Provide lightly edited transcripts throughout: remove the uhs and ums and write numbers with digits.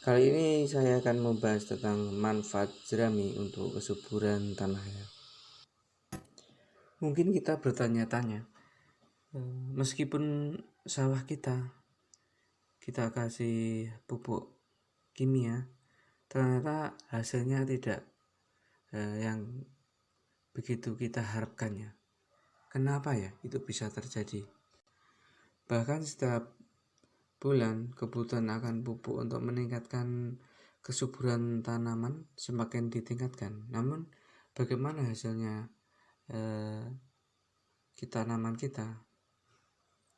Kali ini saya akan membahas tentang manfaat jerami untuk kesuburan tanah ya. Mungkin kita bertanya-tanya, meskipun sawah kita kasih pupuk kimia, ternyata hasilnya tidak yang begitu kita harapkannya. Kenapa ya itu bisa terjadi? Bahkan setiap bulan kebutuhan akan pupuk untuk meningkatkan kesuburan tanaman semakin ditingkatkan. Namun bagaimana hasilnya tanaman kita?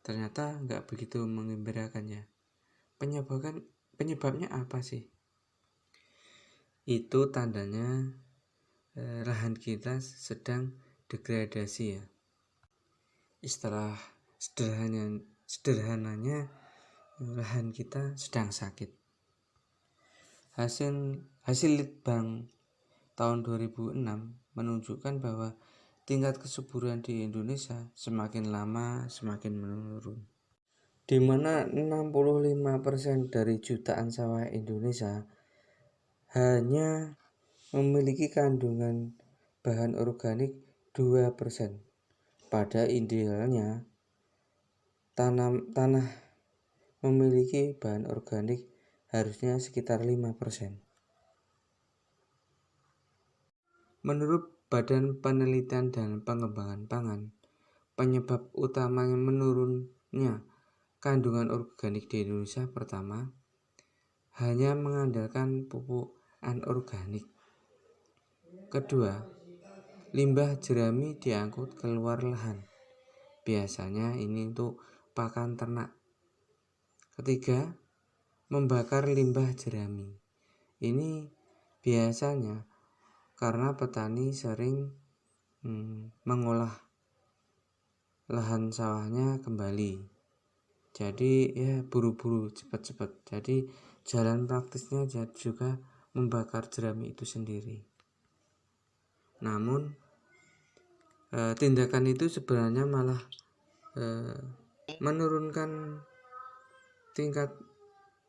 Ternyata nggak begitu mengembirakan ya. Penyebabnya apa sih? Itu tandanya lahan kita sedang degradasi ya. Istilah sederhananya lahan kita sedang sakit. Hasil Litbang tahun 2006 menunjukkan bahwa tingkat kesuburan di Indonesia semakin lama semakin menurun, di mana 65% dari jutaan sawah Indonesia hanya memiliki kandungan bahan organik 2%. Pada idealnya tanah memiliki bahan organik harusnya sekitar 5%. Menurut Badan Penelitian dan Pengembangan Pangan, penyebab utamanya menurunnya kandungan organik di Indonesia pertama, hanya mengandalkan pupuk anorganik. Kedua, limbah jerami diangkut keluar lahan. Biasanya ini untuk pakan ternak. Ketiga, membakar limbah jerami. Ini biasanya karena petani sering mengolah lahan sawahnya kembali. Jadi ya buru-buru cepat-cepat. Jadi jalan praktisnya juga membakar jerami itu sendiri. Namun tindakan itu sebenarnya malah menurunkan tingkat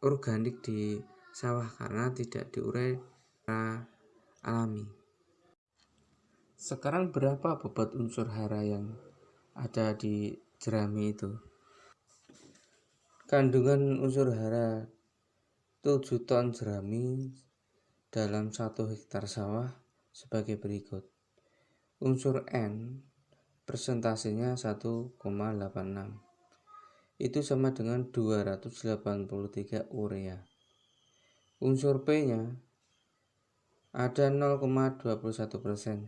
organik di sawah karena tidak diurai secara alami. Sekarang berapa bobot unsur hara yang ada di jerami itu? Kandungan unsur hara 7 ton jerami dalam 1 hektar sawah sebagai berikut. Unsur N persentasenya 1,86. Itu sama dengan 283 urea. Unsur P-nya ada 0,21%.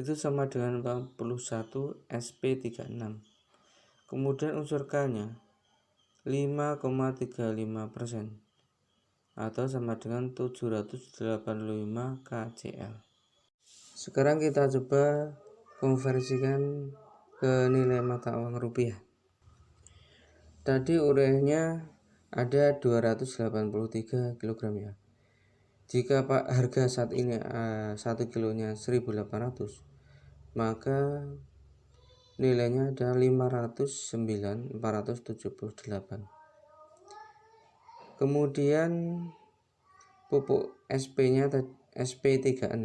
Itu sama dengan 41 SP36. Kemudian unsur K-nya 5,35% atau sama dengan 785 KCl. Sekarang kita coba konversikan ke nilai mata uang rupiah. Tadi ureanya ada 283 kg ya. Jika harga saat ini 1 kilonya 1.800, maka nilainya ada 509.478. Kemudian pupuk SP-nya SP36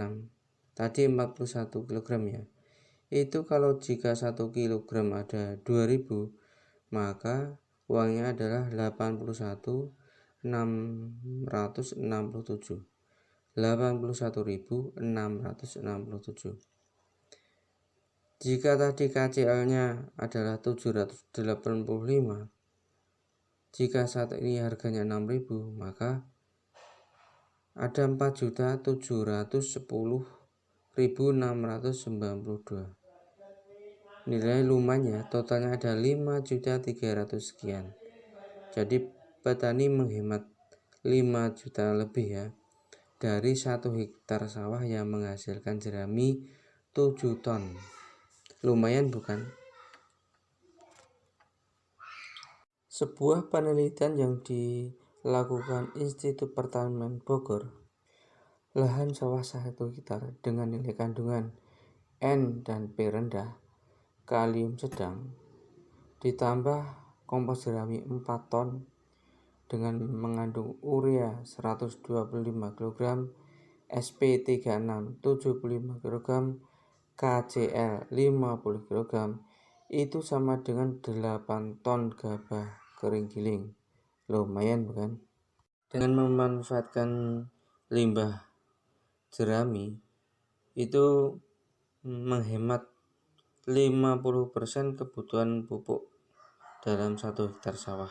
tadi 41 kg ya. Itu kalau jika 1 kg ada 2.000, maka uangnya adalah 81.667. 81.667. Jika tadi KCL-nya adalah 785, jika saat ini harganya 6.000, maka ada 4.710.692. Nilai lumayan ya, totalnya ada 5.300.000 sekian. Jadi petani menghemat 5 juta lebih ya dari 1 hektar sawah yang menghasilkan jerami 7 ton. Lumayan bukan? Sebuah penelitian yang dilakukan Institut Pertanian Bogor, lahan sawah 1 hektar dengan nilai kandungan N dan P rendah, kalium sedang, ditambah kompos jerami 4 ton dengan mengandung urea 125 kg, SP36 75 kg, KCl 50 kg, itu sama dengan 8 ton gabah kering giling. Lumayan bukan? Dengan memanfaatkan limbah jerami itu menghemat 50% kebutuhan pupuk dalam 1 hektar sawah.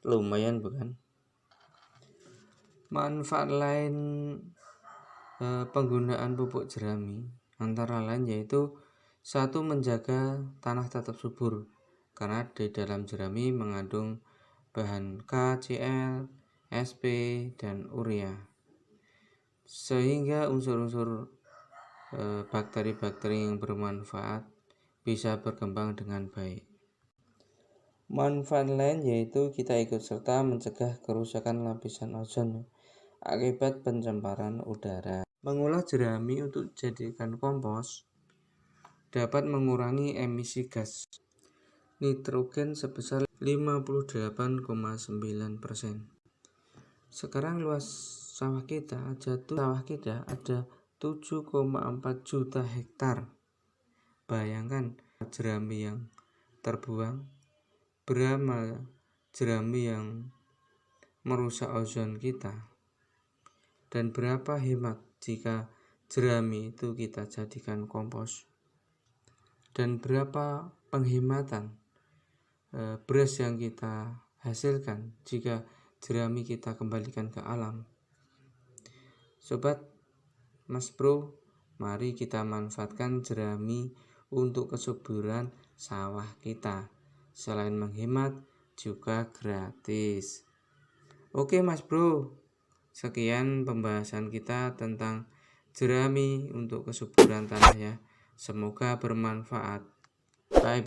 Lumayan bukan? Manfaat lain penggunaan pupuk jerami antara lain yaitu 1. Menjaga tanah tetap subur, karena di dalam jerami mengandung bahan KCl, SP, dan urea, sehingga unsur-unsur bakteri-bakteri yang bermanfaat bisa berkembang dengan baik. Manfaat lain yaitu kita ikut serta mencegah kerusakan lapisan ozon akibat pencemaran udara. Mengolah jerami untuk dijadikan kompos dapat mengurangi emisi gas nitrogen sebesar 58,9%. Sekarang luas sawah kita ada 7,4 juta hektar. Bayangkan jerami yang terbuang, berapa jerami yang merusak ozon kita, dan berapa hemat jika jerami itu kita jadikan kompos, dan berapa penghematan beras yang kita hasilkan jika jerami kita kembalikan ke alam. Sobat Mas Bro, mari kita manfaatkan jerami untuk kesuburan sawah kita. Selain menghemat, juga gratis. Oke Mas Bro, sekian pembahasan kita tentang jerami untuk kesuburan tanah ya. Semoga bermanfaat. Bye.